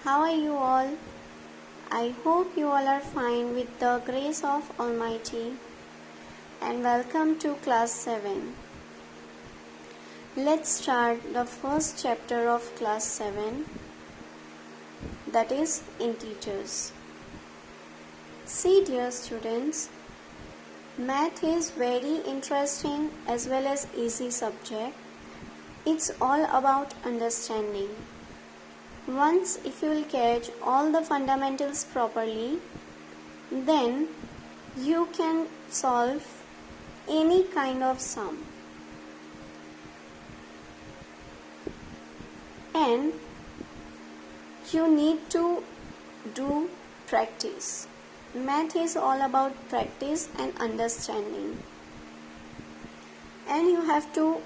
How are you all? I hope you all are fine with the grace of Almighty, and welcome to class 7. Let's start the first chapter of class 7, that is integers. See dear students, math is very interesting as well as easy subject. It's all about understanding. Once if you will catch all the fundamentals properly, then you can solve any kind of sum. And you need to do practice. Math is all about practice and understanding. And you have to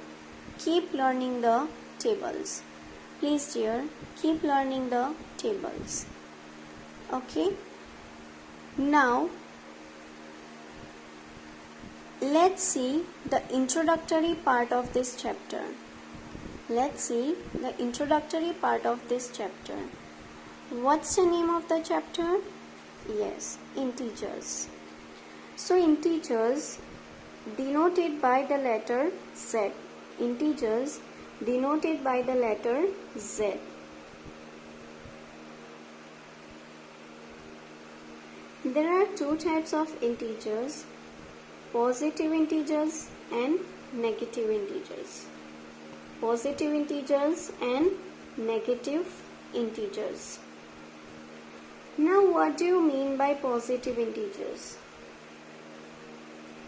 keep learning the tables. Please dear, keep learning the tables. Okay? Now, let's see the introductory part of this chapter. Let's see the introductory part of this chapter. What's the name of the chapter? Yes, integers. So, integers denoted by the letter Z. Integers denoted by the letter Z. There are two types of integers, positive integers and negative integers. Positive integers and negative integers. Now, what do you mean by positive integers?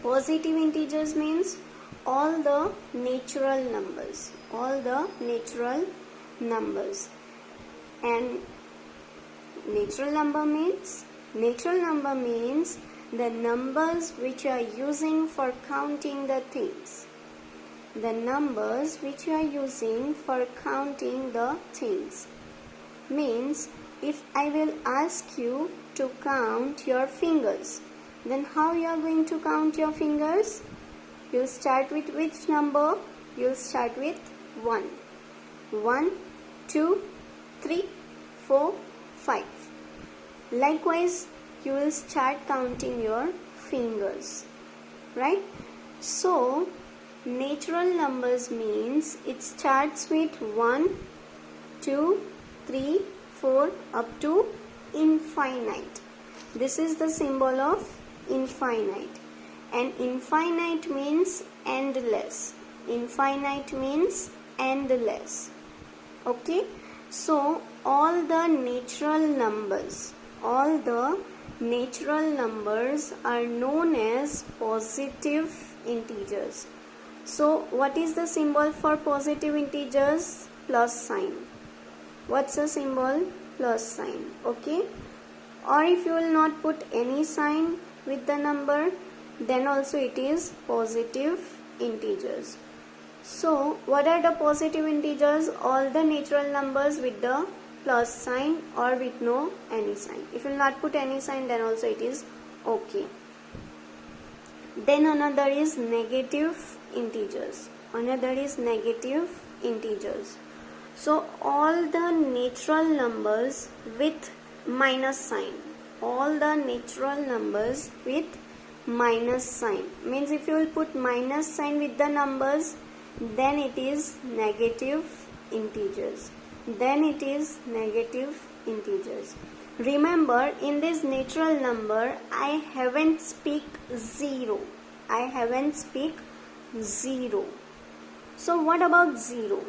Positive integers means all the natural numbers. All the natural numbers. And natural number means the numbers which you are using for counting the things. The numbers which you are using for counting the things. Means if I will ask you to count your fingers, then how you are going to count your fingers? You'll start with which number? You'll start with 1. 1, 2, 3, 4, 5. Likewise, you will start counting your fingers. Right? So, natural numbers means it starts with 1, 2, 3, 4 up to infinite. This is the symbol of infinite. And infinite means endless. Infinite means endless. Okay? So, all the natural numbers are known as positive integers. So, what is the symbol for positive integers? Plus sign. What's the symbol? Plus sign. Okay? Or if you will not put any sign with the number, then also it is positive integers. So, what are the positive integers? All the natural numbers with the plus sign or with no any sign. If you will not put any sign, then also it is okay. Then another is negative integers. Another is negative integers. So, all the natural numbers with minus sign. All the natural numbers with minus sign. Means if you will put minus sign with the numbers, then it is negative integers. Then it is negative integers. Remember, in this natural number, I haven't speak 0. I haven't speak 0. So what about 0?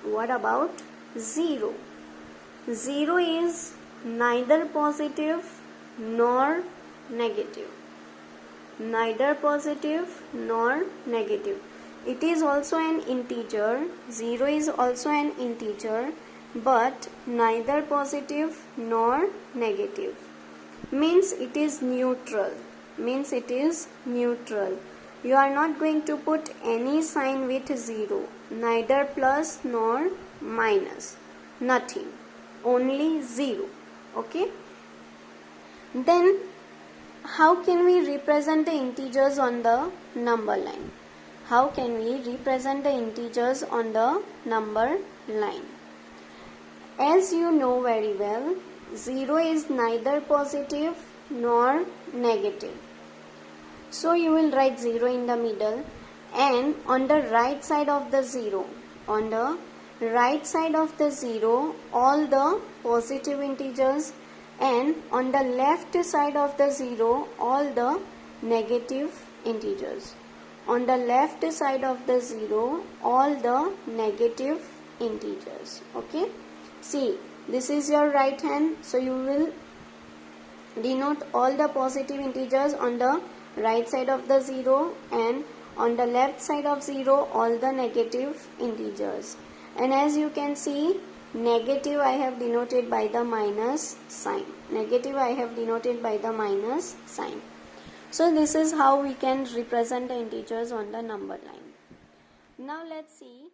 What about 0? 0 is neither positive nor negative. Neither positive nor negative. It is also an integer. 0 is also an integer, but neither positive nor negative. Means it is neutral. Means it is neutral. You are not going to put any sign with 0. Neither plus nor minus. Nothing. Only 0. Okay? Then, how can we represent the integers on the number line? How can we represent the integers on the number line? As you know very well, 0 is neither positive nor negative. So you will write 0 in the middle, and on the right side of the 0, on the right side of the 0, all the positive integers, and on the left side of the 0, all the negative integers. On the left side of the 0, all the negative integers. Okay. See, this is your right hand, so you will denote all the positive integers on the right side of the 0, and on the left side of 0 all the negative integers. And as you can see, negative I have denoted by the minus sign. Negative I have denoted by the minus sign. So this is how we can represent the integers on the number line. Now let's see